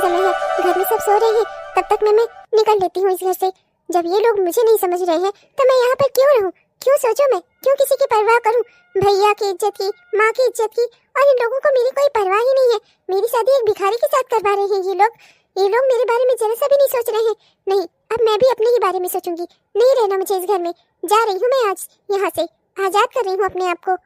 समय है, घर में सब सो रहे हैं, तब तक मैं निकल लेती हूँ इस घर से। जब ये लोग मुझे नहीं समझ रहे हैं तो मैं यहाँ पर क्यों रहूँ, क्यों सोचूं, मैं क्यों किसी की परवाह करूँ, भैया की इज्जत की, माँ की इज्जत की, और इन लोगों को मेरी कोई परवाह ही नहीं है। मेरी शादी एक भिखारी के साथ करवा रहे हैं ये लोग मेरे बारे में जरा सा भी नहीं सोच रहे हैं। नहीं, अब मैं भी अपने ही बारे में सोचूंगी, नहीं रहना मुझे इस घर में। जा रही हूँ मैं आज यहाँ से, आजाद कर रही हूँ अपने आप को।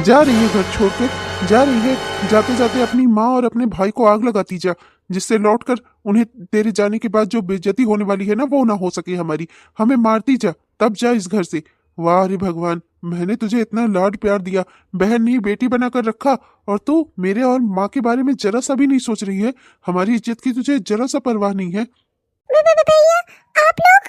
जा रही है घर छोड़ के, जा रही है, जाते जाते अपनी माँ और अपने भाई को आग लगाती जा, जिससे लौटकर उन्हें तेरे जाने के बाद जो बेइज्जती होने वाली है ना, वो ना हो सके हमारी। हमें मारती जा, तब जा इस घर से। वाह रे भगवान, मैंने तुझे इतना लाड प्यार दिया, बहन नहीं बेटी बनाकर रखा, और तू मेरे और माँ के बारे में जरा सा भी नहीं सोच रही है। हमारी इज्जत की तुझे जरा सा परवाह नहीं है। भैया, आप लोग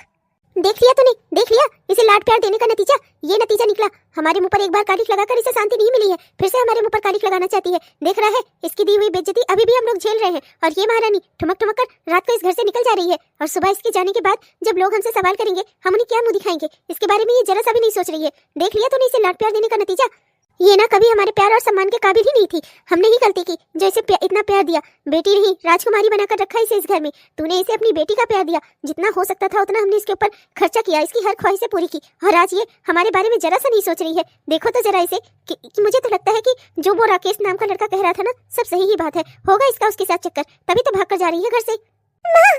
देख लिया तूने, देख लिया, इसे लाड प्यार देने का नतीजा ये नतीजा निकला। हमारे मुंह पर एक बार कालिख लगाकर इसे शांति नहीं मिली है, फिर से हमारे मुंह पर कालिख लगाना चाहती है। देख रहा है, इसकी दी हुई बेइज्जती अभी भी हम लोग झेल रहे हैं, और ये महारानी ठुमक ठुमक कर रात को इस घर से निकल जा रही है, और सुबह इसके जाने के बाद जब लोग हमसे सवाल करेंगे, हम उन्हें क्या मुंह दिखाएंगे, इसके बारे में ये जरा सा भी नहीं सोच रही है। देख लिया तूने इसे लाड प्यार देने का नतीजा। ये ना कभी हमारे प्यार और सम्मान के काबिल ही नहीं थी, हमने ही गलती की जो इसे इतना प्यार दिया। बेटी नहीं, राजकुमारी बनाकर रखा इसे इस घर में। तूने इसे अपनी बेटी का प्यार दिया, जितना हो सकता था उतना हमने इसके ऊपर खर्चा किया, इसकी हर ख्वाहिशें पूरी की, और आज ये हमारे बारे में जरा सा नहीं सोच रही है। देखो तो जरा इसे कि मुझे तो लगता है कि जो वो राकेश नाम का लड़का कह रहा था ना, सब सही ही बात है, होगा इसका उसके साथ चक्कर, तभी तो भाग कर जा रही है घर से। माँ,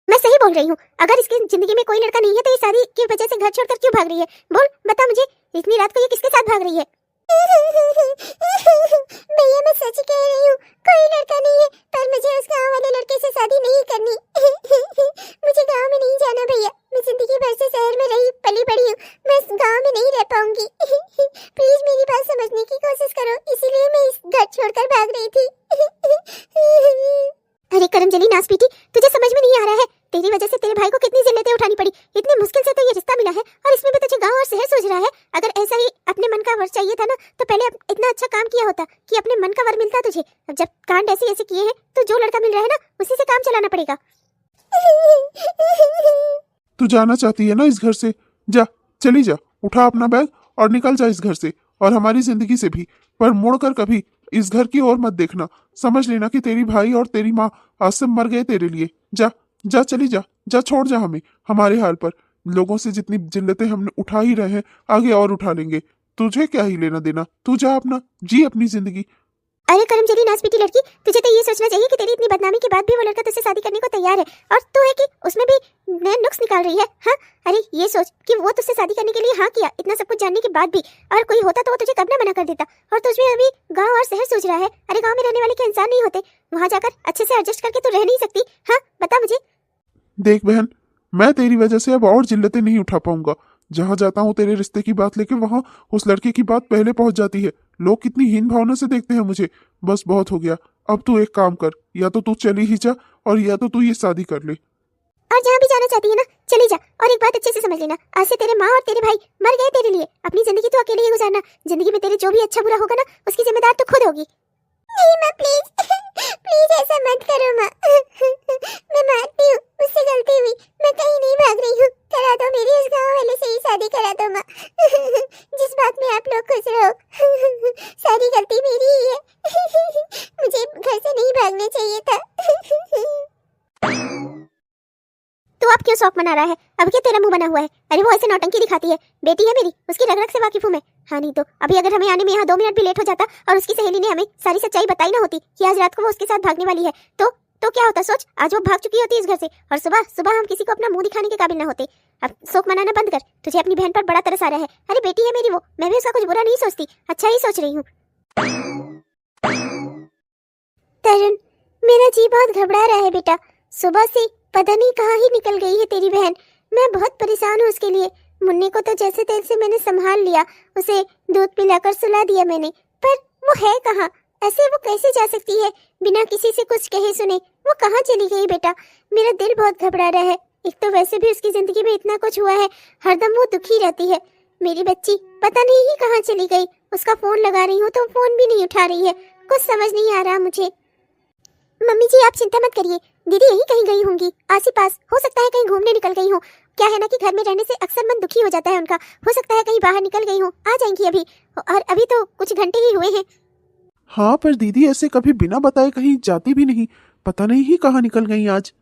मैं सही बोल रही हूँ, अगर इसकी जिंदगी में कोई लड़का नहीं है तो ये शादी की वजह से घर छोड़कर क्यों भाग रही है? बोल, बता मुझे, इतनी रात को ये किसके साथ भाग रही है? भैया, मैं सच कह रही हूँ, कोई लड़का नहीं है, पर मुझे उस गांव वाले लड़के से शादी नहीं करनी। मुझे गांव में नहीं जाना भैया, मैं जिंदगी भर से शहर में रही पली बड़ी हूँ, मैं इस गांव में नहीं रह पाऊंगी। प्लीज मेरी बात समझने की कोशिश करो, इसीलिए मैं इस घर छोड़कर भाग रही थी। अरे करमजली नास पीटी, तुझे समझ में नहीं आ रहा है, तेरी वजह से तेरे भाई को कितनी जिल्लतें उठानी पड़ी, इतनी मुश्किल से तो ये रिश्ता मिला है, और इसमें भी तुझे गांव और शहर सोच रहा है। अगर ऐसा ही अपने मन का वर चाहिए था ना, तो पहले इतना अच्छा काम किया होता कि अपने मन का वर मिलता तुझे। अब जब कांड ऐसे ऐसे किए हैं, तो जो लड़का मिल रहा है ना, उसी से काम चलाना पड़ेगा। तू जाना चाहती है ना इस घर से, जा, चली जा, उठा अपना बैग और निकल जा इस घर से, और हमारी जिंदगी से भी। पर मुड़कर कभी इस घर की ओर मत देखना, समझ लेना कि तेरी भाई और तेरी माँ आज से मर गए तेरे लिए। जा जा, चली जा, जा, छोड़ जा हमें हमारे हाल पर। लोगों से जितनी जिल्लतें हमने उठा ही रहे हैं, आगे और उठा लेंगे, तुझे क्या ही लेना देना। तू जा, अपना जी अपनी जिंदगी। अरे करमजली नास पीटी लड़की, तुझे तो ये सोचना चाहिए कि तेरी इतनी बदनामी के बाद भी वो लड़का तुझसे शादी करने को तैयार है, और तू है कि उसमें भी नए नुक्स निकाल रही है। हाँ, अरे ये सोच कि वो तुझसे शादी करने के लिए हाँ किया, इतना सब कुछ जानने के बाद भी, और कोई होता तो वो तुझे कब ना मना कर देता, और तुझमें अभी गाँव और शहर सोच रहा है। अरे गाँव में रहने वाले के इंसान नहीं होते, वहाँ जाकर अच्छे से एडजस्ट करके तू रह नहीं सकती? हाँ, बता मुझे। देख बहन, मैं तेरी वजह से अब और जिल्लतें नहीं उठा पाऊंगा। जहां जाता हूँ तेरे रिश्ते की बात लेके, वहां उस लड़के की बात पहले पहुंच जाती है। लोग कितनी हीन भावना से देखते हैं मुझे। बस बहुत हो गया, अब तू एक काम कर, या तो तू चली ही जा, और या तो तू ये शादी कर ले। और जहाँ भी जाना चाहती है ना, चली जा। और एक बात अच्छे से समझ लेना, आज से तेरे माँ और तेरे भाई मर गए तेरे लिए, अपनी जिंदगी तो अकेले ही गुजारना। जिंदगी में तेरे जो भी अच्छा बुरा होगा ना, उसकी जिम्मेदार तो खुद होगी। नहीं माँ, प्लीज प्लीज ऐसा मत करो माँ। मैं मानती हूँ मुझसे गलती हुई, मैं कहीं नहीं भाग रही हूँ। करा दो मेरी उस गाँव वाले से ही शादी, करा दो माँ। जिस बात में आप लोग खुश रहो, सारी गलती मेरी ही है। मुझे घर से नहीं भागना चाहिए था। तू अब क्यों शौक मना रहा है? अब क्या तेरा मुंह बना हुआ है? अरे वो ऐसे नौटंकी दिखाती है, बेटी है मेरी, उसकी रग रग से वाकिफ हूँ मैं। हाँ नहीं तो अभी अगर हमें आने में यहाँ 2 मिनट भी लेट हो जाता, और उसकी सहेली ने हमें सारी सच्चाई बताई ना होती कि आज रात को वो उसके साथ भागने वाली है, तो क्या होता? सोच, आज वो भाग चुकी होती इस घर से, और सुबह सुबह हम किसी को अपना मुंह दिखाने के काबिल ना होते। अब शौक मनाना बंद कर, तुझे अपनी बहन पर बड़ा तरस आ रहा है। अरे बेटी है मेरी वो, मैं भी उसका कुछ बुरा नहीं सोचती, अच्छा ही सोच रही हूँ। तरुण, मेरा जी बहुत घबरा रहा है बेटा, सुबह से पता नहीं कहाँ ही निकल गई है तेरी बहन। मैं बहुत परेशान हूँ उसके लिए। मुन्ने को तो जैसे तैसे मैंने संभाल लिया, उसे दूध पिलाकर सुला दिया मैंने, पर वो है कहाँ? ऐसे वो कैसे जा सकती है बिना किसी से कुछ कहे सुने? वो कहाँ चली गई बेटा? मेरा दिल बहुत घबरा रहा है। एक तो वैसे भी उसकी जिंदगी में इतना कुछ हुआ है, हरदम वो दुखी रहती है। मेरी बच्ची पता नहीं ही कहाँ चली गई। उसका फोन लगा रही हूँ तो फोन भी नहीं उठा रही है, कुछ समझ नहीं आ रहा मुझे। मम्मी जी आप चिंता मत करिए, दीदी यहीं कहीं गई होंगी, आस पास, हो सकता है कहीं घूमने निकल गई हो। क्या है ना कि घर में रहने से अक्सर मन दुखी हो जाता है उनका, हो सकता है कहीं बाहर निकल गई हो, आ जाएंगी अभी, और अभी तो कुछ घंटे ही हुए हैं। हाँ पर दीदी ऐसे कभी बिना बताए कहीं जाती भी नहीं, पता नहीं ही कहाँ निकल गई आज।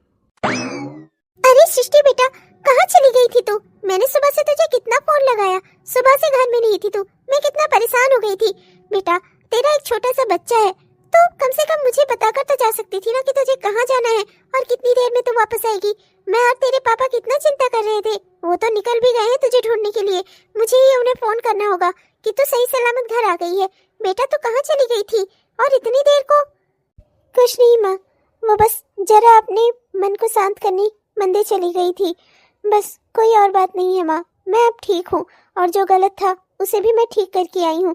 अरे सृष्टि बेटा, कहाँ चली गई थी तू? मैंने सुबह से तुझे कितना फोन लगाया, सुबह से घर में नहीं थी तू। मैं कितना परेशान हो गई थी। बेटा तेरा एक छोटा सा बच्चा है, तो कम से कम मुझे बताकर तो जा सकती थी ना कि तुझे कहाँ जाना है और कितनी देर में तू वापस आएगी। मैं और तेरे पापा कितना चिंता कर रहे थे। वो तो निकल भी गए हैं तुझे ढूंढने के लिए। मुझे ही उन्हें फोन करना होगा कि तू सही सलामत घर आ गई है। बेटा तू कहाँ चली गई थी और इतनी देर को? कुछ नहीं माँ, वो बस जरा अपने मन को शांत करने मंदिर चली गई थी, बस कोई और बात नहीं है माँ। मैं अब ठीक हूँ और जो गलत था उसे भी मैं ठीक करके आई हूँ।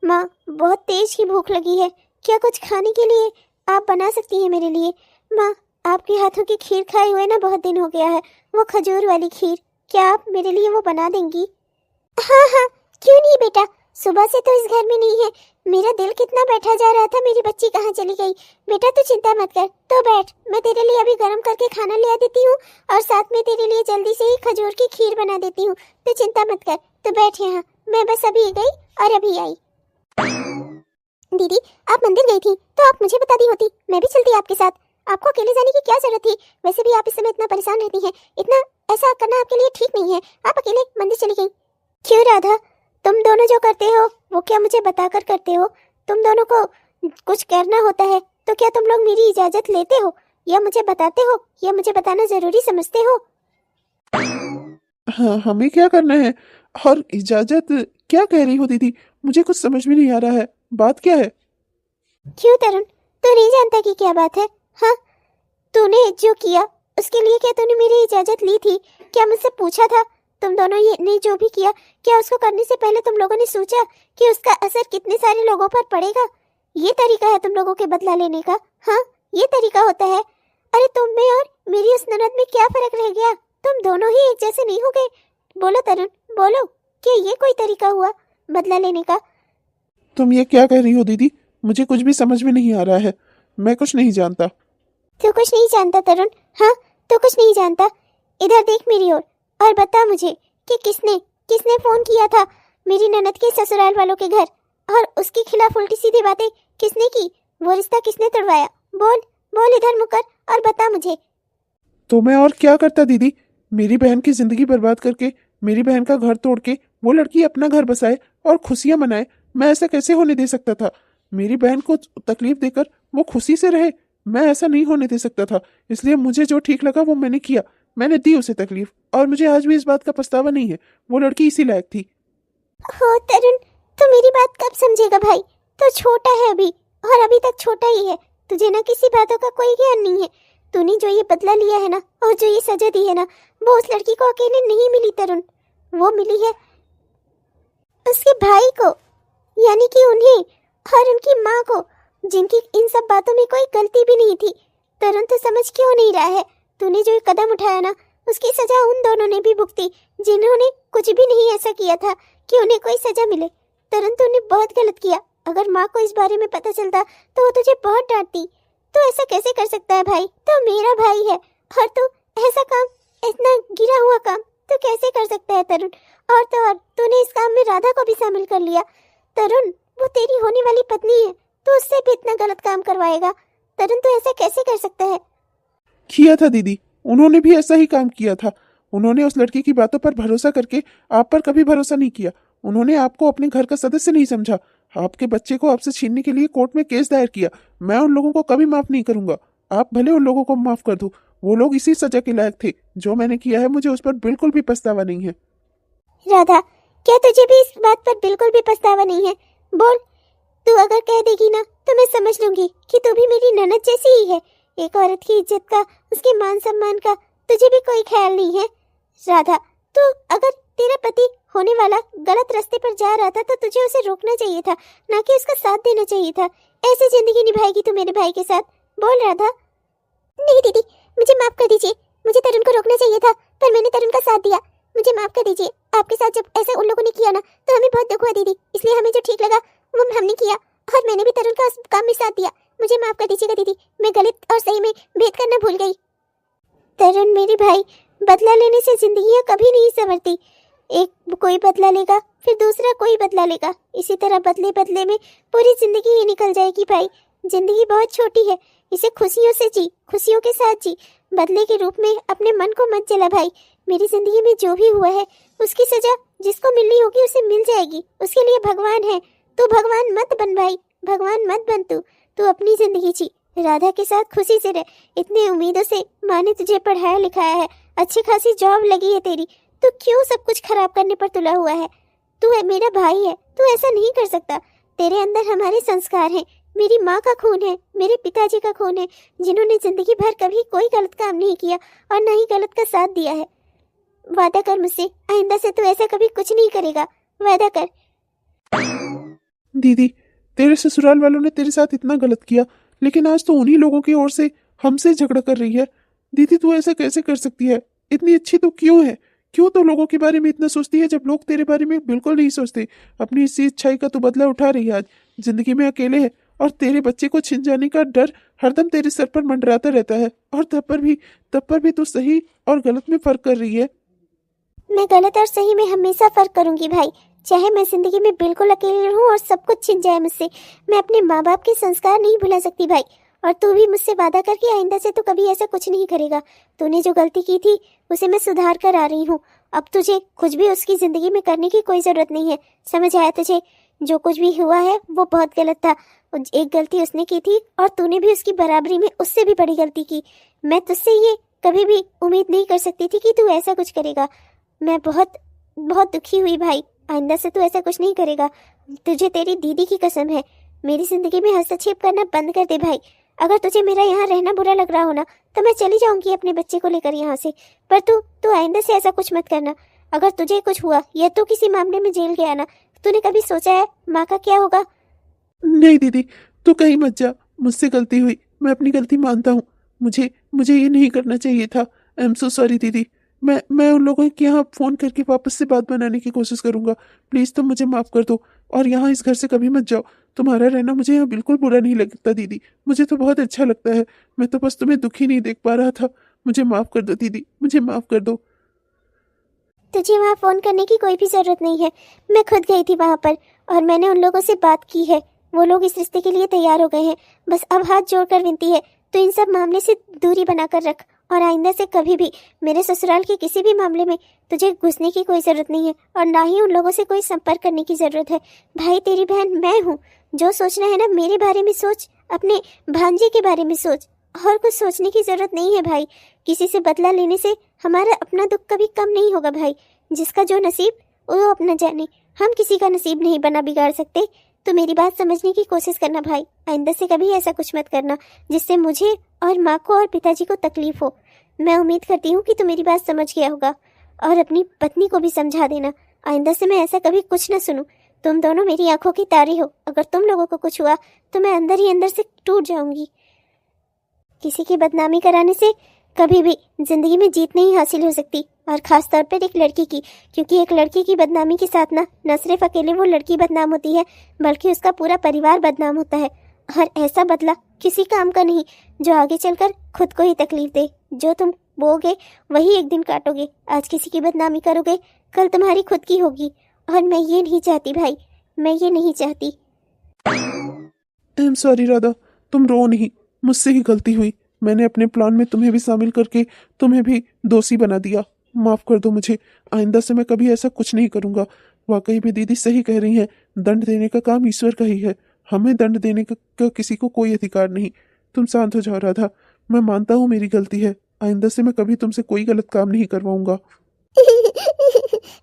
माँ बहुत तेज की भूख लगी है, क्या कुछ खाने के लिए आप बना सकती हैं मेरे लिए? माँ आपके हाथों की खीर खाए हुए ना बहुत दिन हो गया है, वो खजूर वाली खीर, क्या आप मेरे लिए वो बना देंगी? हाँ हाँ क्यों नहीं बेटा, सुबह से तो इस घर में नहीं है। मेरा दिल कितना बैठा जा रहा था मेरी बच्ची कहाँ चली गई। बेटा तू चिंता मत कर, तो बैठ, मैं तेरे लिए अभी गर्म करके खाना ले आ देती हूँ और साथ में तेरे लिए जल्दी से ही खजूर की खीर बना देती हूँ। तू चिंता मत कर, तो बैठ यहाँ, मैं बस अभी गई और अभी आई। दीदी आप मंदिर गई थी तो आप मुझे बता दी होती, मैं भी चलती आपके साथ। आपको अकेले जाने की क्या जरूरत थी? वैसे भी आप इस समय इतना परेशान रहती हैं, इतना ऐसा करना आपके लिए ठीक नहीं है। आप अकेले मंदिर चली गई क्यों? राधा तुम दोनों जो करते हो वो क्या मुझे बताकर करते हो? तुम दोनों को कुछ करना होता है तो क्या तुम लोग मेरी इजाजत लेते हो या मुझे बताते हो या मुझे बताना जरूरी समझते हो? हाँ हमें क्या करना है और इजाजत क्या कह रही हो दीदी? मुझे कुछ समझ में नहीं आ रहा है, बात क्या है? क्यों तरुण, तू नहीं जानता कि क्या बात है? हाँ तूने जो किया उसके लिए क्या तूने मेरी इजाजत ली थी? क्या मुझसे पूछा था? तुम दोनों ने जो भी किया, क्या उसको करने से पहले तुम लोगों ने सोचा कि उसका असर कितने सारे लोगों पर पड़ेगा? ये तरीका है तुम लोगों के बदला लेने का? हाँ ये तरीका होता है? अरे तुम में और मेरी उस ननद में क्या फर्क रह गया? तुम दोनों ही एक जैसे नहीं हो गए? बोलो तरुण बोलो, क्या ये कोई तरीका हुआ बदला लेने का? तुम ये क्या कह रही हो दीदी? मुझे कुछ भी समझ में नहीं आ रहा है, मैं कुछ नहीं जानता। तू कुछ नहीं जानता तरुण? हाँ तू कुछ नहीं जानता? इधर देख मेरी ओर और बता मुझे कि किसने किसने फोन किया था मेरी ननद के ससुराल वालों के घर और उसके खिलाफ उल्टी सीधी बातें किसने की? वो रिश्ता किसने तोड़वाया? बोल बोल, इधर मुकर और बता मुझे। तो मैं और क्या करता दीदी? मेरी बहन की जिंदगी बर्बाद करके, मेरी बहन का घर तोड़ के वो लड़की अपना घर बसाए और खुशियां मनाए, मैं ऐसा कैसे होने दे सकता था? मेरी बहन को तकलीफ देकर वो खुशी से रहे, मैं ऐसा नहीं होने दे सकता था। इसलिए मुझे जो ठीक लगा वो मैंने किया, मैंने दी उसे तकलीफ और मुझे आज भी इस बात का पछतावा नहीं है। वो लड़की इसी लायक थी। हो तरुण, तू मेरी बात कब समझेगा भाई? तू छोटा है अभी और अभी तक छोटा ही है, तुझे ना किसी बातों का कोई ज्ञान नहीं है। तूने जो ये बदला लिया है ना और जो ये सजा दी है ना, वो उस लड़की को अकेले नहीं मिली तरुण, वो मिली है उसके भाई को, यानी कि उन्हें और उनकी माँ को, जिनकी इन सब बातों में कोई गलती भी नहीं थी। तरुण तो समझ क्यों नहीं रहा है? तूने जो कदम उठाया ना उसकी सजा उन दोनों ने भी भुगती जिन्होंने कुछ भी नहीं ऐसा किया था कि उन्हें कोई सजा मिले। तरुण तूने बहुत गलत किया, अगर माँ को इस बारे में पता चलता तो वो तुझे बहुत डांटती। तू ऐसा कैसे कर सकता है भाई? तो मेरा भाई है और तू ऐसा काम, इतना गिरा हुआ काम तू कैसे कर सकता है तरुण? और तो और तूने इस काम में राधा को भी शामिल कर लिया। तरुण वो तेरी होने वाली पत्नी है, तो उससे भी इतना गलत काम करवाएगा? तरुण तू ऐसा कैसे कर सकता है? किया था दीदी, उन्होंने भी ऐसा ही काम किया था। उन्होंने उस लड़की की बातों पर भरोसा करके आप पर कभी भरोसा नहीं किया। उन्होंने आपको अपने घर का सदस्य नहीं समझा, आपके बच्चे को आपसे छीनने के लिए कोर्ट में केस दायर किया। मैं उन लोगों को कभी माफ नहीं करूंगा। आप भले उन लोगों को माफ कर दो, वो लोग इसी सजा के लायक थे। जो मैंने किया है मुझे उस पर बिल्कुल भी पछतावा नहीं है। राधा क्या तुझे भी इस बात पर बिल्कुल भी पछतावा नहीं है? बोल, तू अगर कह देगी ना तो मैं समझ लूंगी कि तू भी मेरी ननद जैसी ही है। एक औरत की इज्जत का, उसके मान सम्मान का तुझे भी कोई ख्याल नहीं है? राधा तू अगर तेरा पति होने वाला गलत रास्ते पर जा रहा था तो तुझे उसे रोकना चाहिए था, ना कि उसका साथ देना चाहिए था। ऐसी जिंदगी निभाएगी तू मेरे भाई के साथ? बोल राधा। नहीं दीदी मुझे माफ कर दीजिए, मुझे तरुण को रोकना चाहिए था पर मैंने तरुण का साथ दिया, मुझे माफ कर दीजिए। आपके साथ जब ऐसा उन लोगों ने किया ना तो हमें बहुत दुख हुआ दीदी, इसलिए हमें जो ठीक लगा वो हमने किया और मैंने भी तरुण का उस काम में साथ दिया। मुझे माफ कर दीजिएगा दीदी, मैं गलत और सही में भेद करना भूल गई। तरुण मेरे भाई, बदला लेने से जिंदगियां कभी नहीं संवरती। एक कोई बदला लेगा, फिर दूसरा कोई बदला लेगा। इसी तरह बदले बदले में पूरी जिंदगी ही निकल जाएगी भाई। जिंदगी बहुत छोटी है, इसे खुशियों से जी, खुशियों के साथ जी। बदले के रूप में अपने मन को मत जला भाई। मेरी जिंदगी में जो भी हुआ है उसकी सजा जिसको मिलनी होगी उसे मिल जाएगी। उसके लिए भगवान है। तू भगवान मत बन भाई, भगवान मत बन। तू अपनी जिंदगी जी, राधा के साथ खुशी से रह। इतने उम्मीदों से माँ ने तुझे पढ़ाया लिखाया है, अच्छी खासी जॉब लगी है तेरी, तू क्यों सब कुछ खराब करने पर तुला हुआ है? तू है मेरा भाई है, तू ऐसा नहीं कर सकता। तेरे अंदर हमारे संस्कार हैं, मेरी माँ का खून है, मेरे पिताजी का खून है, जिन्होंने जिंदगी भर कभी कोई गलत काम नहीं किया और न ही गलत का साथ दिया है। वादा कर मुझसे, आइंदा से तू ऐसा कभी कुछ नहीं करेगा, वादा कर। दीदी, तेरे ससुराल वालों ने तेरे साथ इतना गलत किया, लेकिन आज तो उन्हीं लोगों की ओर से हमसे झगड़ा कर रही है। दीदी, तू ऐसा कैसे कर सकती है? इतनी अच्छी तो क्यों है? क्यों तो लोगों के बारे में इतना सोचती है जब लोग तेरे बारे में बिल्कुल नहीं सोचते? अपनी इसी अच्छाई का तू बदला उठा रही है आज। जिंदगी में अकेले है और तेरे बच्चे को छिन जाने का डर हरदम तेरे सर पर मंडराता रहता है, और तब पर भी तू सही और गलत में फर्क कर रही है। मैं गलत और सही में हमेशा फर्क करूंगी भाई, चाहे मैं जिंदगी में बिल्कुल अकेली रहूं और सब कुछ छिन जाए मुझसे। मैं अपने माँ बाप के संस्कार नहीं भुला सकती भाई। और तू भी मुझसे वादा करके आइंदा से तू कभी ऐसा कुछ नहीं करेगा। तूने जो गलती की थी उसे मैं सुधार कर आ रही हूँ। अब तुझे कुछ भी उसकी जिंदगी में करने की कोई जरूरत नहीं है, समझ आया तुझे? जो कुछ भी हुआ है वो बहुत गलत था। एक गलती उसने की थी और तूने भी उसकी बराबरी में उससे भी बड़ी गलती की। मैं तुझसे ये कभी भी उम्मीद नहीं कर सकती थी कि तू ऐसा कुछ करेगा। मैं बहुत बहुत दुखी हुई भाई। आइंदा से तू ऐसा कुछ नहीं करेगा, तुझे तेरी दीदी की कसम है। मेरी जिंदगी में हस्तक्षेप करना बंद कर दे भाई। अगर तुझे मेरा यहाँ रहना बुरा लग रहा हो ना, तो मैं चली जाऊंगी अपने बच्चे को लेकर यहाँ से। पर तू आइंदा से ऐसा कुछ मत करना। अगर तुझे कुछ हुआ या तू किसी मामले में जेल गया ना, तूने कभी सोचा है माँ का क्या होगा? नहीं दीदी, तू कहीं मत जा। मुझसे गलती हुई, मैं अपनी गलती मानता हूँ। मुझे मुझे ये नहीं करना चाहिए था। आई एम सो सॉरी दीदी। मैं उन लोगों के यहाँ फोन करके वापस से बात बनाने की कोशिश करूंगा। प्लीज तुम मुझे माफ कर दो, और यहाँ इस घर से कभी मत जाओ। तुम्हारा रहना मुझे यहाँ बिल्कुल बुरा नहीं लगता दीदी, मुझे तो बहुत अच्छा लगता है। मैं तो बस तुम्हें दुखी नहीं देख पा रहा था। मुझे माफ कर दो दीदी, मुझे माफ कर दो। तुझे वहाँ फोन करने की कोई भी जरूरत नहीं है। मैं खुद गई थी वहाँ पर और मैंने उन लोगों से बात की है। वो लोग इस रिश्ते के लिए तैयार हो गए हैं। बस अब हाथ जोड़कर विनती है, तो इन सब मामले से दूरी बनाकर रख। और आइंदा से कभी भी मेरे ससुराल के किसी भी मामले में तुझे घुसने की कोई जरूरत नहीं है, और ना ही उन लोगों से कोई संपर्क करने की जरूरत है। भाई, तेरी बहन मैं हूँ। जो सोचना है ना मेरे बारे में सोच, अपने भांजे के बारे में सोच, और कुछ सोचने की जरूरत नहीं है भाई। किसी से बदला लेने से हमारा अपना दुख कभी कम नहीं होगा भाई। जिसका जो नसीब वो अपना जाने, हम किसी का नसीब नहीं बना बिगाड़ सकते। तो मेरी बात समझने की कोशिश करना भाई। आइंदा से कभी ऐसा कुछ मत करना जिससे मुझे और माँ को और पिताजी को तकलीफ हो। मैं उम्मीद करती हूँ कि तू मेरी बात समझ गया होगा, और अपनी पत्नी को भी समझा देना। आइंदा से मैं ऐसा कभी कुछ न सुनूं। तुम दोनों मेरी आंखों की तारे हो। अगर तुम लोगों को कुछ हुआ तो मैं अंदर ही अंदर से टूट जाऊंगी। किसी की बदनामी कराने से कभी भी जिंदगी में जीत नहीं हासिल हो सकती, और खास तौर पर एक लड़की की। क्योंकि एक लड़की की बदनामी के साथ ना न सिर्फ अकेले वो लड़की बदनाम होती है, बल्कि उसका पूरा परिवार बदनाम होता है। और ऐसा बदला किसी काम का नहीं जो आगे चलकर खुद को ही तकलीफ दे। जो तुम बोगे वही एक दिन काटोगे। आज किसी की बदनामी करोगे, कल तुम्हारी खुद की होगी। और मैं ये नहीं चाहती भाई, मैं ये नहीं चाहती। आई एम सॉरी राधा, तुम रो नहीं। मुझसे ही गलती हुई। मैंने अपने प्लान में तुम्हें भी शामिल करके तुम्हें भी दोषी बना दिया। माफ कर दो मुझे। आइंदा से मैं कभी ऐसा कुछ नहीं करूंगा। वाकई में दीदी सही कह रही हैं, दंड देने का काम ईश्वर का ही है। हमें दंड देने का किसी को कोई अधिकार नहीं। तुम शांत हो जाओ राधा। मैं मानता हूँ मेरी गलती है। आइंदा से मैं कभी तुमसे कोई गलत काम नहीं करवाऊंगा।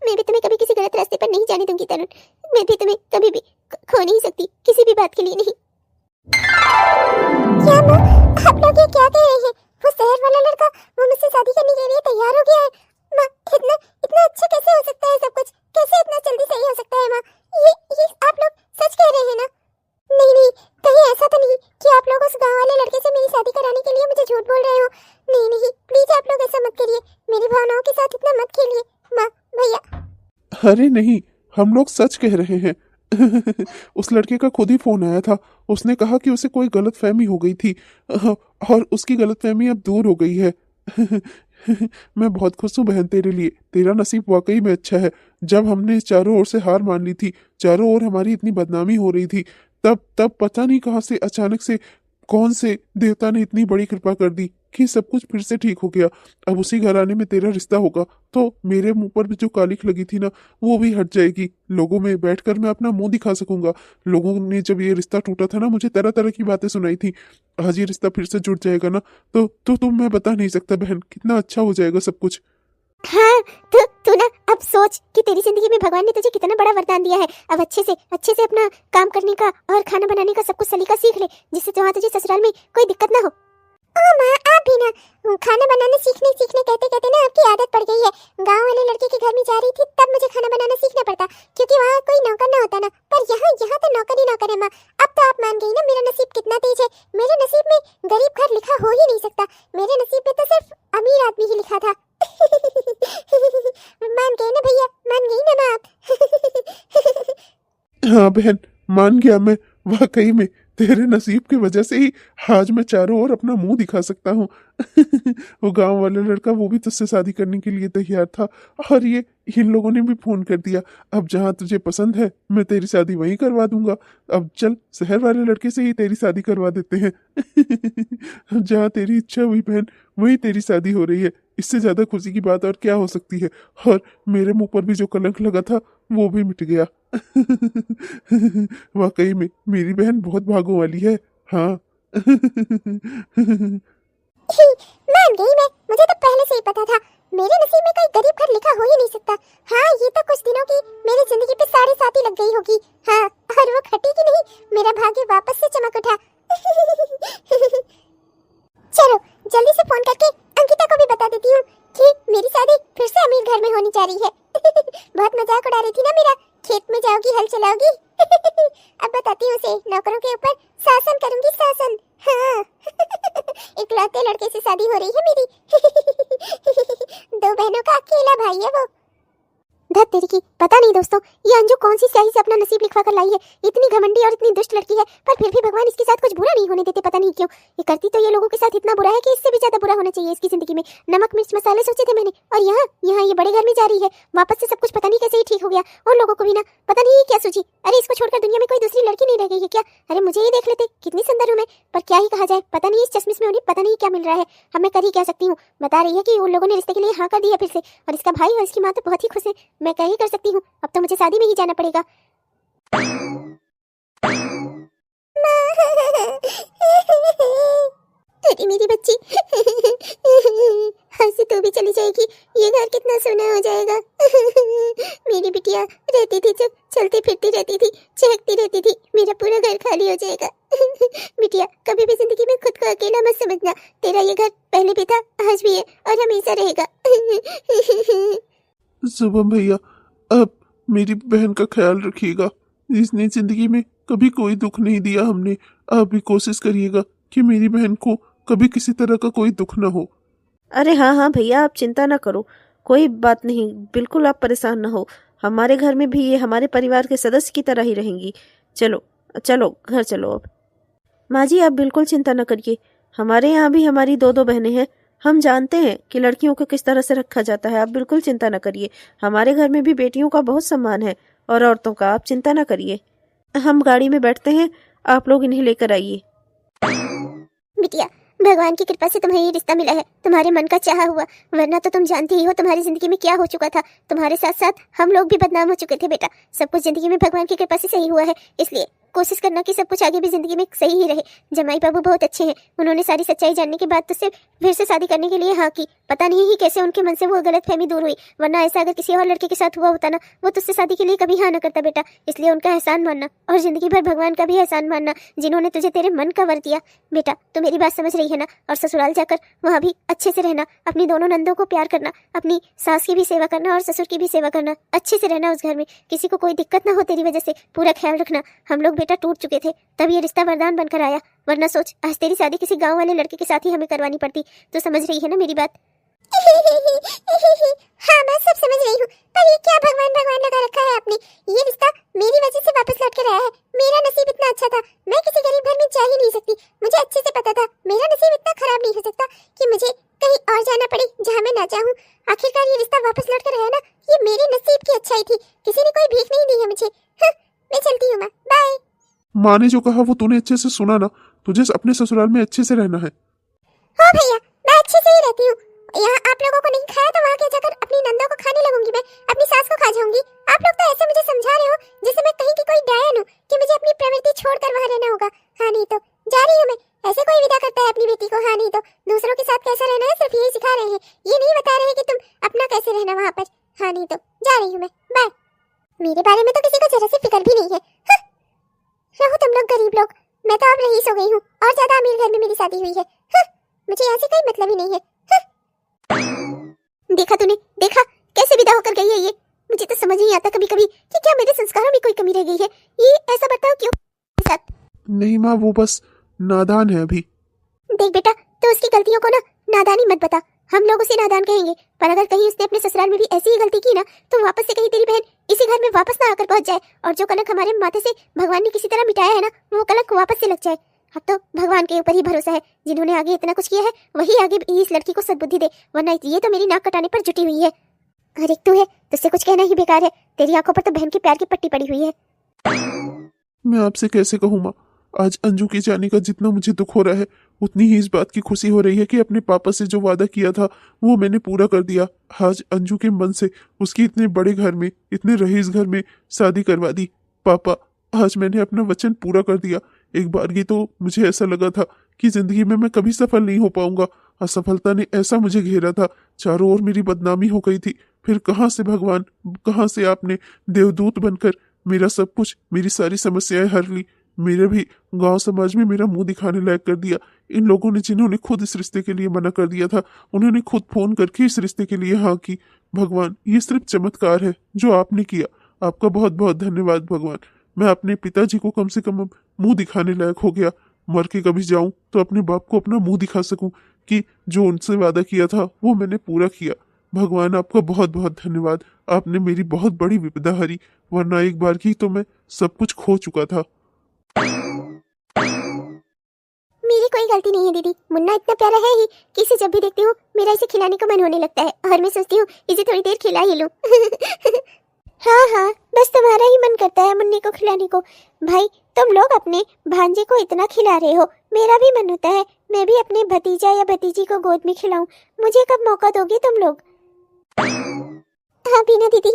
मैं भी तुम्हें कभी किसी गलत रास्ते पर नहीं जाने दूंगी तरुण। मैं भी तुम्हें कभी भी खो नहीं सकती, किसी भी बात के लिए नहीं। क्या माँ, आप लोग ये क्या कह रहे हैं? वो शहर वाला लड़का वो मुझसे शादी करने के लिए तैयार हो गया है। माँ, इतना इतना अच्छा कैसे हो सकता है? सब कुछ कैसे इतना जल्दी सही हो सकता है माँ? ये आप लोग सच कह रहे हैं ना? नहीं नहीं, कहीं ऐसा तो नहीं कि आप लोग उस गांव वाले लड़के से मेरी शादी कराने के लिए मुझे झूठ बोल रहे हो? नहीं नहीं, प्लीज आप लोग ऐसा मत करिए। मेरी भावनाओं के साथ इतना मत खेलिए माँ, भैया। अरे नहीं, हम लोग सच कह रहे हैं। उस लड़के का खुद ही फोन आया था। उसने कहा कि उसे कोई गलतफहमी हो गई थी, और उसकी गलतफहमी अब दूर हो गई है। मैं बहुत खुश हूँ बहन तेरे लिए। तेरा नसीब वाकई में अच्छा है। जब हमने चारों ओर से हार मान ली थी, चारों ओर हमारी इतनी बदनामी हो रही थी, तब तब पता नहीं कहाँ से अचानक से कौन से देवता ने इतनी बड़ी कृपा कर दी कि सब कुछ फिर से ठीक हो गया। अब उसी घराने में तेरा रिश्ता होगा तो मेरे मुंह पर भी जो कालिख लगी थी ना, वो भी हट जाएगी। लोगों में बैठकर मैं अपना मुंह दिखा सकूंगा। लोगों ने जब ये रिश्ता टूटा था ना, मुझे तरह तरह की बातें सुनाई थी। आज ये रिश्ता फिर से जुड़ जाएगा ना, तो तुम मैं बता नहीं सकता बहन, कितना अच्छा हो जाएगा सब कुछ। हाँ, तू ना अब सोच कि तेरी जिंदगी में भगवान ने तुझे कितना बड़ा वरदान दिया है। अब अच्छे से अपना काम करने का और खाना बनाने का सब कुछ सलीका सीख ले, जिससे जहाँ तुझे ससुराल में कोई दिक्कत ना हो। ओ माँ, आप भी ना खाना बनाना सीखने कहते कहते ना आपकी आदत पड़ गई है। गांव वाले लड़के के घर में जा रही थी तब मुझे खाना बनाना सीखना पड़ता, क्योंकि वहाँ कोई नौकर ना होता ना। पर यहाँ तो नौकर ही नौकर है माँ। अब तो आप मान गई ना मेरा नसीब कितना तेज है। मेरे नसीब में गरीब घर लिखा हो ही नहीं सकता। मेरे नसीब में तो सिर्फ अमीर आदमी ही लिखा था। मान गए ना भैया, मान गई ना माँ आप? हाँ बहन, मान गया मैं। वाकई में तेरे नसीब की वजह से ही आज मैं चारों ओर अपना मुंह दिखा सकता हूँ। वो गांव वाला लड़का, वो भी तुझसे शादी करने के लिए तैयार था, और ये इन लोगों ने भी फोन कर दिया। अब जहाँ तुझे पसंद है मैं तेरी शादी वहीं करवा दूंगा। अब चल, शहर वाले लड़के से ही तेरी शादी करवा देते हैं। जहाँ तेरी इच्छा हुई बहन, वहीं तेरी शादी हो रही है। इससे ज्यादा खुशी की बात और क्या हो सकती है। और मेरे मुंह पर भी जो कलंक लगा था वो भी मिट गया। वाकई में मेरी बहन बहुत भागों वाली है। हाँ। मान गई मैं, मुझे तो पहले से ही पता था। मेरे नसीब में कोई गरीब घर लिखा हो ही नहीं सकता। हाँ, ये तो कुछ दिनों की मेरी जिंदगी पे साढ़े सात ही लग गई होगी। हाँ, और वो खटी की नहीं, मेरा भाग्य वापस से चमक उठा। चलो जल्दी से फोन करके अंकिता को भी बता देती हूँ कि मेरी शादी फिर से अमीर घर में होने जा रही है। बहुत मजाक उड़ा रही थी ना मेरा, खेत में जाओगी हल चलाओगी। अब बताती हूँ उसे, नौकरों के ऊपर शासन करूंगी, शासन। हाँ। इकलौते लड़के से शादी हो रही है मेरी। दो बहनों का अकेला भाई है वो। धत तेरी की, पता नहीं दोस्तों ये अंजू कौन सी स्याही से अपना नसीब लिखवा कर लाई है। इतनी घमंडी और इतनी दुष्ट लड़की है, पर फिर भी भगवान इसके साथ कुछ बुरा नहीं होने देते। पता नहीं क्यों ये करती तो ये लोगों के साथ इतना बुरा है कि इससे भी ज्यादा बुरा होना चाहिए इसकी जिंदगी में। नमक मिर्च मसाले सोचे थे मैंने, और यहाँ ये बड़े घर में जा रही है वापस से। सब कुछ पता नहीं कैसे ही ठीक हो गया। उन लोगों को भी ना पता नहीं क्या सोची, अरे इसको छोड़कर दुनिया में कोई दूसरी लड़की नहीं रह गई है क्या? अरे मुझे ही देख लेते, कितनी सुंदर हूँ मैं। पर क्या ही कहा जाए, पता नहीं इस चश्मिश में उन्हें पता नहीं क्या मिल रहा है। अब मैं कर ही क्या सकती हूँ। बता रही है कि उन लोगों ने रिश्ते के लिए हाँ कर दिया फिर से, और इसका भाई और इसकी माँ तो बहुत ही खुश है। मैं क्या ही कर सकती हूँ, अब तो मुझे शादी में ही जाना पड़ेगा। अरे मेरी बच्ची, हंसी तू भी चली जाएगी, ये घर कितना सोना हो जाएगा। मेरी बिटिया रहती थी, जब चलती फिरती रहती थी, चहकती रहती थी, मेरा पूरा घर खाली हो जाएगा। बिटिया कभी भी जिंदगी में खुद को अकेला मत समझना। तेरा ये घर पहले भी था, आज भी है और हमेशा रहेगा। शुभम भैया, अब मेरी बहन का ख्याल रखिएगा। इसने जिंदगी में कभी कोई दुख नहीं दिया हमने। आप भी कोशिश करिएगा कि मेरी बहन को कभी किसी तरह का कोई दुख ना हो। अरे हाँ हाँ भैया, आप चिंता ना करो, कोई बात नहीं, बिल्कुल आप परेशान ना हो। हमारे घर में भी ये हमारे परिवार के सदस्य की तरह ही रहेंगी। चलो चलो घर चलो अब। माँ जी आप बिल्कुल चिंता न करिए, हमारे यहाँ भी हमारी दो दो बहनें हैं। हम जानते हैं कि लड़कियों को किस तरह से रखा जाता है। आप बिल्कुल चिंता न करिए, हमारे घर में भी बेटियों का बहुत सम्मान है और औरतों का। आप चिंता न करिए, हम गाड़ी में बैठते हैं, आप लोग इन्हें लेकर आइए। बिटिया भगवान की कृपा से तुम्हें ये रिश्ता मिला है, तुम्हारे मन का चाहा हुआ, वरना तो तुम जानती ही हो तुम्हारी जिंदगी में क्या हो चुका था। तुम्हारे साथ साथ हम लोग भी बदनाम हो चुके थे बेटा। सब कुछ जिंदगी में भगवान की कृपा से सही हुआ है, इसलिए कोशिश करना कि सब कुछ आगे भी जिंदगी में सही ही रहे। जमाई बाबू बहुत अच्छे हैं, उन्होंने सारी सच्चाई जानने के बाद तुझसे फिर से शादी करने के लिए हाँ की। पता नहीं ही कैसे उनके मन से वो गलतफहमी दूर हुई, वरना ऐसा अगर किसी और लड़के के साथ हुआ होता ना, वो तुझसे शादी के लिए कभी हाँ न करता बेटा। इसलिए उनका एहसान मानना और जिंदगी भर भगवान का भी एहसान मानना, जिन्होंने तुझे तेरे मन का वर दिया। बेटा तो मेरी बात समझ रही है ना? और ससुराल जाकर वहाँ भी अच्छे से रहना, अपनी दोनों नंदों को प्यार करना, अपनी सास की भी सेवा करना और ससुर की भी सेवा करना, अच्छे से रहना उस घर में, किसी को कोई दिक्कत ना हो तेरी वजह से, पूरा ख्याल रखना। हम लोग बेटा टूट चुके थे, तब ये रिश्ता वरदान बनकर आया, वरना सोच आज तेरी शादी किसी गांव वाले लड़के के साथ ही हमें करवानी पड़ती। तो समझ रही है ना मेरी बात? हाँ मैं सब समझ रही हूँ, पर ये क्या भगवान भगवान लगा रखा है आपने? ये रिश्ता मेरी वजह से वापस लौट कर आया है। मेरा नसीब इतना अच्छा था, मैं किसी गरीब घर में जा ही नहीं सकती। मुझे अच्छे से पता था मेरा नसीब इतना खराब नहीं हो सकता कि मुझे कहीं और जाना पड़े जहाँ मैं ना चाहूँ। आखिरकार ये रिश्ता वापस लौट कर आया ना, ये मेरे नसीब की अच्छाई थी। किसी ने कोई भीख नहीं दी है मुझे। हाँ, मैं चलती हूँ माँ, बाय। माँ ने जो कहा वो तूने अच्छे से सुना ना, तुझे अपने ससुराल में अच्छे से रहना है। हाँ भैया, मैं अच्छे से ही रहती हूँ। यहाँ आप लोगों को नहीं खाया तो वहाँ के जाकर अपनी नंदों को खाने लगूंगी, मैं अपनी सास को खा जाऊंगी। आप लोग तो ऐसे मुझे समझा रहे हो जैसे मैं कहीं की कोई डायन हूँ कि मुझे अपनी प्रवृत्ति छोड़कर वहाँ रहना होगा। हाँ नहीं तो जा रही हूँ मैं। ऐसे कोई विदा करता है अपनी बेटी को? हाँ नहीं तो दूसरों के साथ कैसा रहना है सिर्फ यही सिखा रहे हैं, ये नहीं बता रहे हैं कि तुम अपना कैसे रहना वहाँ पर। हाँ नहीं तो जा रही हूँ मैं, बाय। मेरे बारे में तो किसी को जरा सी फिक्र भी नहीं है। हाँ। रहो तुम लोग गरीब लोग, मैं तो अब रईस हो गई हूँ और ज्यादा अमीर घर में मेरी शादी हुई है। हाँ। मुझे यहाँ से कोई मतलब ही नहीं है। हाँ। देखा तूने, देखा कैसे विदा होकर गई है ये। मुझे तो समझ नहीं आता कभी कभी कि क्या मेरे संस्कारों में कोई कमी रह गई है। ये ऐसा बर्ताव क्यों मेरे साथ? नहीं माँ, वो बस नादान है अभी। देख बेटा, तो उसकी गलतियों को ना नादानी मत बता। हम लोग उसे नादान कहेंगे, पर अगर कहीं उसने अपने ससुराल में भी ऐसी ही गलती की ना, तो वापस से कहीं तेरी बहन इसी घर में वापस ना आकर पहुंच जाए और जो कलंक हमारे माथे से भगवान ने किसी तरह मिटाया है ना, वो कलंक वापस से लग जाए। अब तो भगवान के ऊपर ही भरोसा है, जिन्होंने आगे इतना कुछ किया है वही आगे इस लड़की को सद्बुद्धि दे, वरना ये तो मेरी नाक कटाने पर जुटी हुई है। अरे तू है, तुझसे कुछ कहना ही बेकार है। तेरी आंखों पर तो बहन के प्यार की पट्टी पड़ी हुई है। मैं आपसे कैसे कहूँ माँ, आज अंजू के जाने का जितना मुझे दुख हो रहा है उतनी ही इस बात की खुशी हो रही है कि अपने पापा से जो वादा किया था वो मैंने पूरा कर दिया। आज अंजू के मन से उसकी इतने बड़े घर में, इतने रईस घर में शादी करवा दी। पापा, आज मैंने अपना वचन पूरा कर दिया। एक बार ही तो मुझे ऐसा लगा था कि जिंदगी में मैं कभी सफल नहीं हो पाऊंगा। असफलता ने ऐसा मुझे घेरा था, चारों ओर मेरी बदनामी हो गई थी। फिर कहाँ से भगवान, कहाँ से आपने देवदूत बनकर मेरा सब कुछ, मेरी सारी समस्याएं हर ली। मेरे भी गांव समाज में मेरा मुंह दिखाने लायक कर दिया। इन लोगों ने, जिन्होंने खुद इस रिश्ते के लिए मना कर दिया था, उन्होंने खुद फोन करके इस रिश्ते के लिए हाँ की। भगवान, ये सिर्फ चमत्कार है जो आपने किया। आपका बहुत बहुत धन्यवाद भगवान। मैं अपने पिताजी को कम से कम अब मुंह दिखाने लायक हो गया। मर के कभी जाऊं तो अपने बाप को अपना मुंह दिखा सकूं कि जो उनसे वादा किया था वो मैंने पूरा किया। भगवान, आपका बहुत बहुत धन्यवाद। आपने मेरी बहुत बड़ी विपदा हरी, वरना एक बार की तो मैं सब कुछ खो चुका था। मेरी कोई गलती नहीं है दीदी। मुन्ना इतना प्यारा है ही कि इसे जब भी देखती हूँ मेरा इसे खिलाने का मन होने लगता है और मैं सोचती हूँ इसे थोड़ी देर खिला ही लूं। हाँ हाँ, बस तुम्हारा ही मन करता है मुन्ने को खिलाने को। भाई, तुम लोग अपने भांजे को इतना खिला रहे हो, मेरा भी मन होता है मैं भी अपने भतीजा या भतीजी को गोद में खिलाऊं। मुझे कब मौका दोगे तुम लोग? हाँ बीना दीदी।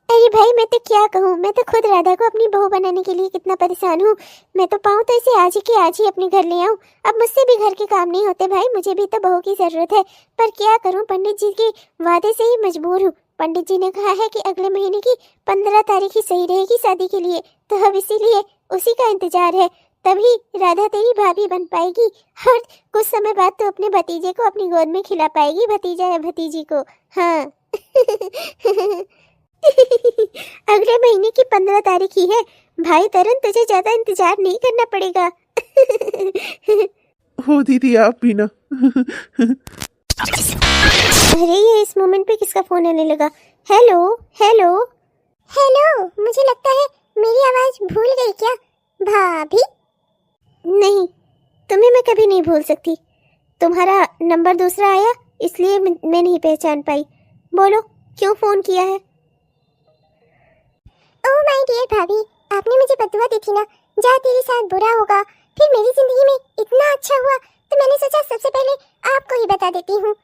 अरे भाई, मैं तो क्या कहूँ, मैं तो खुद राधा को अपनी बहू बनाने के लिए कितना परेशान हूँ। मैं तो पाऊँ तो इसे आज ही के आज ही अपने घर ले आऊँ। अब मुझसे भी घर के काम नहीं होते भाई, मुझे भी तो बहू की जरूरत है। पर क्या करूँ, पंडित जी के वादे से ही मजबूर हूँ। पंडित जी ने कहा है कि अगले महीने की 15 तारीख ही सही रहेगी शादी के लिए, तो अब इसीलिए उसी का इंतजार है। तभी राधा तेरी भाभी बन पाएगी और कुछ समय बाद तो अपने भतीजे को अपनी गोद में खिला पाएगी, भतीजा या भतीजी को। हाँ। अगले महीने की 15 तारीख ही है भाई तरन, तुझे ज्यादा इंतजार नहीं करना पड़ेगा। हो दीदी, आप भी ना। अरे ये इस मोमेंट पे किसका फोन आने लगा? हेलो हेलो हेलो, मुझे लगता है मेरी आवाज भूल गई क्या भाभी? नहीं, तुम्हें मैं कभी नहीं भूल सकती। तुम्हारा नंबर दूसरा आया इसलिए मैं नहीं पहचान पाई। बोलो क्यों फोन किया है? ओह माय डियर भाभी, आपने मुझे बदुआ दी थी ना, जा तेरे साथ बुरा होगा। फिर मेरी जिंदगी में इतना अच्छा हुआ तो मैंने सोचा सबसे पहले आपको ही बता देती हूँ।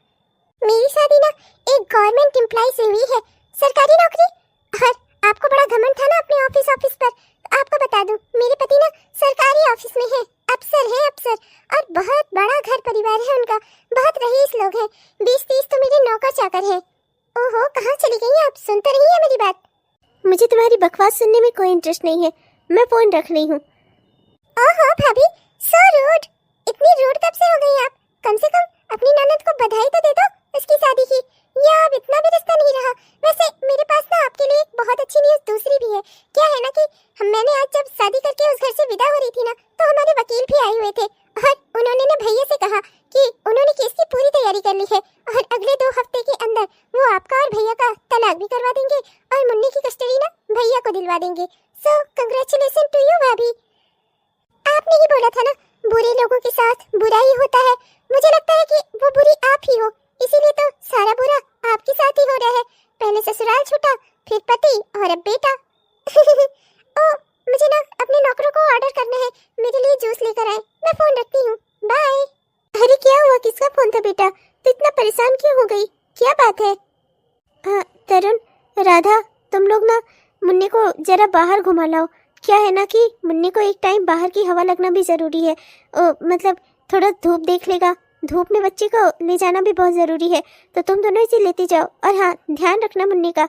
मेरी शादी ना एक गवर्नमेंट एम्प्लॉय से हुई है, सरकारी नौकरी। और आपको बड़ा घमंड था ना अपने ऑफिस पर, तो आपको बता दूं मेरे पति ना सरकारी ऑफिस में है, अफसर है अफसर। और बहुत बड़ा घर परिवार है उनका, बहुत रईस लोग हैं। 20-30 तो मेरे नौकर चाकर हैं। ओहो, कहाँ चली गई आप? सुन तो रही है मेरी बात? मुझे तुम्हारी बकवास सुनने में कोई इंटरेस्ट नहीं है, मैं फोन रख रही हूँ। ओहो भाभी, सो रूड। इतनी रूड कब से हो गई आप? कम से कम अपनी ननद को बधाई तो दे दो उसकी शादी की। या अब इतना भी रिश्ता नहीं रहा? वैसे मेरे पास ना आपके लिए एक बहुत अच्छी न्यूज़ दूसरी भी है। क्या है ना कि मैंने आज जब शादी करके उस घर से विदा हो रही थी ना, तो हमारे वकील भी आए हुए थे और उन्होंने ना भैया से कहा कि उन्होंने केस की पूरी तैयारी कर ली है और अगले 2 हफ्ते के अंदर वो आपका और भैया का तलाक भी करवा देंगे और मुन्नी की कस्टडी ना भैया को दिलवा देंगे। सो कंग्रेचुलेशन टू यू भाभी। आपने ही बोला था ना बुरे लोगों के साथ बुरा ही होता है। मुझे लगता है कि वो बुरी आप ही हो, इसीलिए तो सारा बुरा आपके साथ ही हो रहा है। पहले ससुराल छूटा, फिर पति और अब बेटा। ओ, मुझे ना अपने नौकरों को ऑर्डर करना है, मेरे लिए जूस लेकर आए। मैं फोन रखती हूँ, बाय। अरे क्या हुआ, किसका फोन था बेटा? तू इतना परेशान क्यों हो गई, क्या बात है? तरुण, राधा, तुम लोग ना मुन्ने को जरा बाहर घुमा लाओ। क्या है ना कि मुन्ने को एक टाइम बाहर की हवा लगना भी ज़रूरी है। मतलब थोड़ा धूप देख लेगा, धूप में बच्चे को ले जाना भी बहुत ज़रूरी है। तो तुम दोनों इसे लेते जाओ, और हाँ, ध्यान रखना मुन्ने का।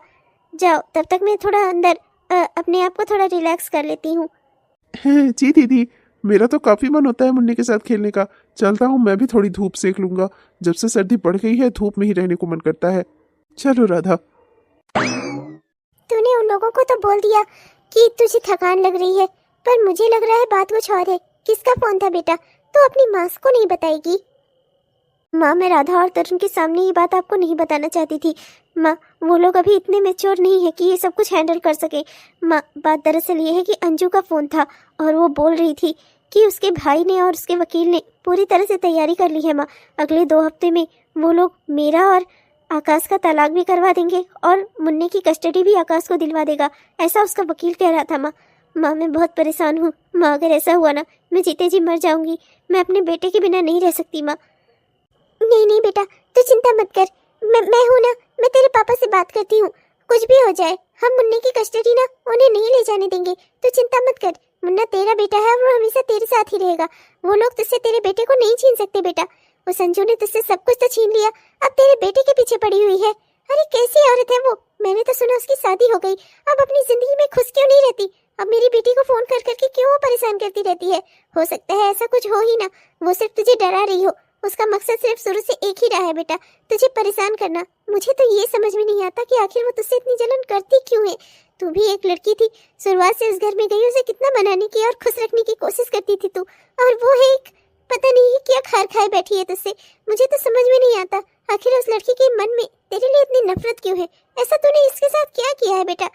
जाओ, तब तक मैं थोड़ा अंदर अपने आप को थोड़ा रिलैक्स कर लेती हूँ। जी दीदी, मेरा तो काफी मन होता है मुन्नी के साथ खेलने का। चलता हूँ, मैं भी थोड़ी धूप सेक लूंगा। जब से सर्दी बढ़ गई है, धूप में ही रहने को मन करता है। चलो राधा। तूने उन लोगों को तो बोल दिया कि तुझे थकान लग रही है, पर मुझे लग रहा है बात कुछ और है। किसका फोन था बेटा? तू अपनी माँ को नहीं बताएगी? माँ, मैं राधा और तरुण के सामने ये बात आपको नहीं बताना चाहती थी। माँ, वो लोग अभी इतने मैच्योर नहीं है कि ये सब कुछ हैंडल कर सके। माँ, बात दरअसल ये है कि अंजू का फ़ोन था और वो बोल रही थी कि उसके भाई ने और उसके वकील ने पूरी तरह से तैयारी कर ली है। माँ, अगले 2 हफ्ते में वो लोग मेरा और आकाश का तलाक भी करवा देंगे और मुन्ने की कस्टडी भी आकाश को दिलवा देगा, ऐसा उसका वकील कह रहा था। माँ, मैं बहुत परेशान हूँ। माँ, अगर ऐसा हुआ ना, मैं जीते जी मर जाऊंगी। मैं अपने बेटे के बिना नहीं रह सकती। माँ, नहीं बेटा, तू चिंता मत कर। मैं हूं ना, मैं तेरे पापा से बात करती हूँ। कुछ भी हो जाए, हम मुन्ने की कस्टडी ना उन्हें नहीं ले जाने देंगे। तू चिंता मत कर। मुन्ना तेरा बेटा है, वो हमेशा तेरे साथ ही रहेगा। वो लोग तुझसे तेरे बेटे को नहीं छीन सकते बेटा। वो संजू ने तुझसे सब कुछ तो छीन लिया, अब तेरे बेटे के पीछे पड़ी हुई है। अरे कैसी औरत है वो? मैंने तो सुना उसकी शादी हो गई। अब अपनी जिंदगी में खुश क्यों नहीं रहती? अब मेरी बेटी को फोन कर करके क्यों परेशान करती रहती है? हो सकता है ऐसा कुछ हो ही ना, वो सिर्फ तुझे डरा रही हो। उसका मकसद सिर्फ शुरू से एक ही रहा है बेटा, तुझे परेशान करना। मुझे तो ये समझ में नहीं आता कि आखिर वो तुझसे इतनी जलन करती क्यों है। तू भी एक लड़की थी, शुरुआत से उस घर में गई, उसे कितना मनाने की और खुश रखने की कोशिश करती थी तू, और वो है एक पता नहीं क्या खार खाए बैठी है तुझसे। मुझे तो समझ में नहीं आता आखिर उस लड़की के मन में तेरे लिए इतनी नफरत क्यों है। ऐसा तूने इसके साथ क्या किया है बेटा?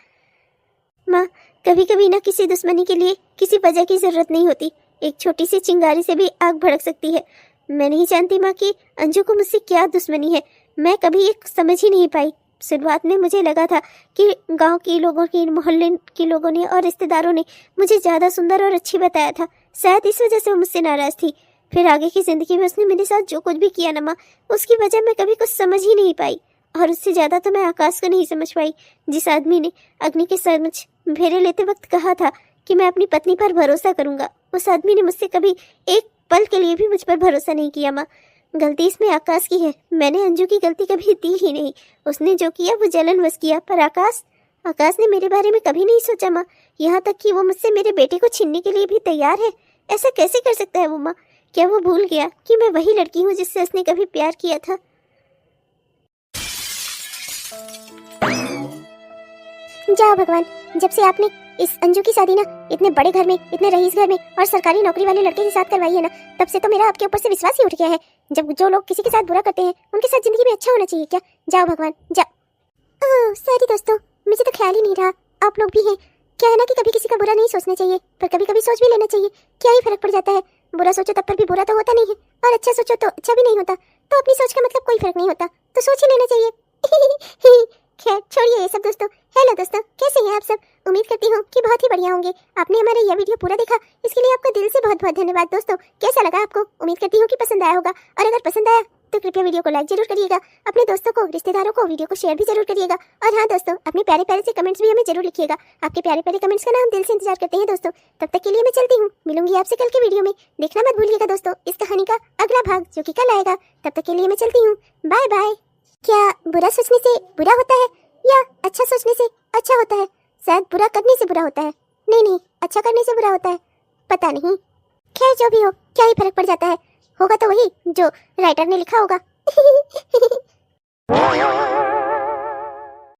माँ, कभी कभी ना किसी दुश्मनी के लिए किसी वजह की जरूरत नहीं होती। एक छोटी सी चिंगारी से भी आग भड़क सकती है। मैं नहीं जानती माँ कि अंजू को मुझसे क्या दुश्मनी है। मैं कभी ये समझ ही नहीं पाई। शुरुआत में मुझे लगा था कि गांव के लोगों की, मोहल्ले के लोगों ने और रिश्तेदारों ने मुझे ज़्यादा सुंदर और अच्छी बताया था, शायद इस वजह से वो मुझसे नाराज़ थी। फिर आगे की ज़िंदगी में उसने मेरे साथ जो कुछ भी किया ना माँ, उसकी वजह मैं कभी कुछ समझ ही नहीं पाई। और उससे ज़्यादा तो मैं आकाश को नहीं समझ पाई, जिस आदमी ने अग्नि के समझ फेरे लेते वक्त कहा था कि मैं अपनी पत्नी पर भरोसा करूंगा, उस आदमी ने मुझसे कभी एक पल के लिए भी मुझ पर भरोसा नहीं किया। माँ, गलती इसमें आकाश की है। मैंने अंजू की गलती कभी दी ही नहीं। उसने जो किया वो जलनवश किया, पर आकाश ने मेरे बारे में कभी नहीं सोचा माँ। यहाँ तक कि वो मुझसे मेरे बेटे को छीनने के लिए भी तैयार है। ऐसा कैसे कर सकता है वो माँ? क्या वो भूल गया कि मैं वही लड़की हूँ जिससे उसने कभी प्यार किया था? जाओ भगवान, जब से आपने इस अंजू की शादी ना इतने बड़े घर में, इतने रईस घर में और सरकारी नौकरी वाले लड़के के साथ करवाई है ना, तब से तो मेरा आपके ऊपर से विश्वास ही उठ गया है। जब जो लोग किसी के साथ बुरा करते हैं, उनके साथ जिंदगी में अच्छा होना चाहिए क्या? जाओ भगवान, जाओ। सॉरी दोस्तों, मुझे तो ख्याल ही नहीं रहा, आप लोग भी हैं। क्या है ना कि कभी किसी का बुरा नहीं सोचना चाहिए, पर कभी कभी सोच भी लेना चाहिए। क्या ही फर्क पड़ जाता है? बुरा सोचो तब पर भी बुरा तो होता नहीं है, और अच्छा सोचो तो अच्छा भी नहीं होता। तो अपनी सोच का मतलब कोई फर्क नहीं होता, तो सोच ही लेना चाहिए। खैर छोड़िए ये सब दोस्तों। हेलो दोस्तों, कैसे हैं आप सब? उम्मीद करती हूँ कि बहुत ही बढ़िया होंगे। आपने हमारा यह वीडियो पूरा देखा, इसके लिए आपका दिल से बहुत बहुत धन्यवाद दोस्तों। कैसा लगा आपको? उम्मीद करती हूँ कि पसंद आया होगा, और अगर पसंद आया तो कृपया वीडियो को लाइक जरूर करिएगा, अपने दोस्तों को, रिश्तेदारों को वीडियो को शेयर भी जरूर करिएगा। और हाँ दोस्तों, अपने प्यारे प्यारे से कमेंट्स भी हमें जरूर लिखिएगा। आपके प्यारे प्यारे कमेंट्स का ना हम दिल से इंतजार करते हैं दोस्तों। तब तक के लिए मैं चलती हूँ, मिलूंगी आपसे कल के वीडियो में। देखना मत भूलिएगा दोस्तों इस कहानी का अगला भाग, जो कि कल आएगा। तब तक के लिए मैं चलती हूँ, बाय बाय। क्या बुरा सोचने से बुरा होता है, या अच्छा सोचने से अच्छा होता है? शायद बुरा करने से बुरा होता है। नहीं, अच्छा करने से बुरा होता है, पता नहीं। खैर जो भी हो, क्या ही फर्क पड़ जाता है, होगा तो वही जो राइटर ने लिखा होगा।